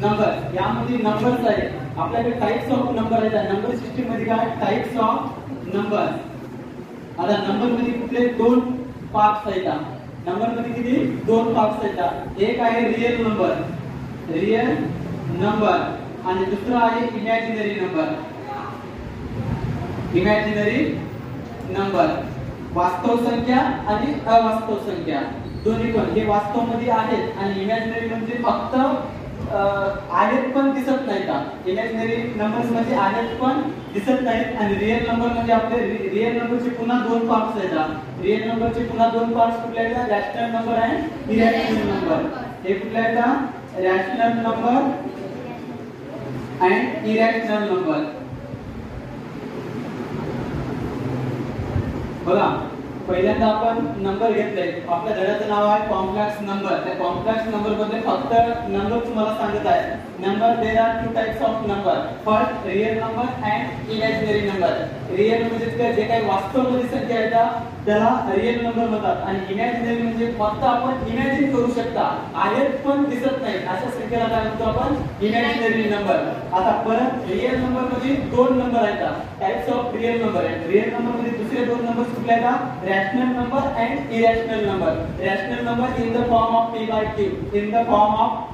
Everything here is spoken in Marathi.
नंबर, यामध्ये नंबर्स आहेत आपल्याकडे, टाइप्स ऑफ नंबर आहेत. नंबर सिस्टीम मध्ये काय टाइप्स ऑफ नंबर. आता नंबर मध्ये कुठले दोन पार्ट्स आहेत. नंबर मध्ये किती दोन पार्ट्स आहेत. एक आहे रिअल नंबर, रिअल नंबर, आणि दुसरा आहे इमॅजिनरी नंबर. इमॅजिनरी नंबर वास्तव संख्या आणि अवास्तव संख्या दोन्ही पण. हे वास्तव मध्ये आहेत आणि इमॅजिनरी म्हणजे फक्त आहेत पण दिसत नाहीत. इमॅजिनरी नंबर्स म्हणजे आहेत पण दिसत नाहीत. आणि रिअल नंबर म्हणजे आपले रिअल नंबरचे पुन्हा दोन पार्ट्स आहेत. रिअल नंबरचे पुन्हा दोन पार्ट्स कुठले आहेत? रॅशनल नंबर आणि इरॅशनल नंबर. हे कुठले आहेत? Rational number and irrational number. बघा, पहिल्यांदा आपण नंबर घेतले. आपल्या धड्याचं नाव आहे कॉम्प्लेक्स नंबर. त्या कॉम्प्लेक्स नंबर मध्ये फक्त नंबर तुम्हाला सांगत आहे. Number, there are two types of number. First real number and imaginary number. Real म्हणजे जे काही वास्तवमध्ये संख्या आहेत त्याला रिअल नंबर म्हणतात. आणि इमॅजिनरी म्हणजे फक्त आपण इमॅजिन करू शकता, आहेत पण दिसत नाहीत अशा संख्येला काय म्हणतो आपण? Imaginary number. आता परत रिअल नंबर मध्ये दोन नंबर आहेत. टाइप्स ऑफ रिअल नंबर आहेत. रिअल नंबर मध्ये दुसरे दोन नंबर कुठले आहेत? Rational number and irrational number. Rational number in the form of p/q, in the form of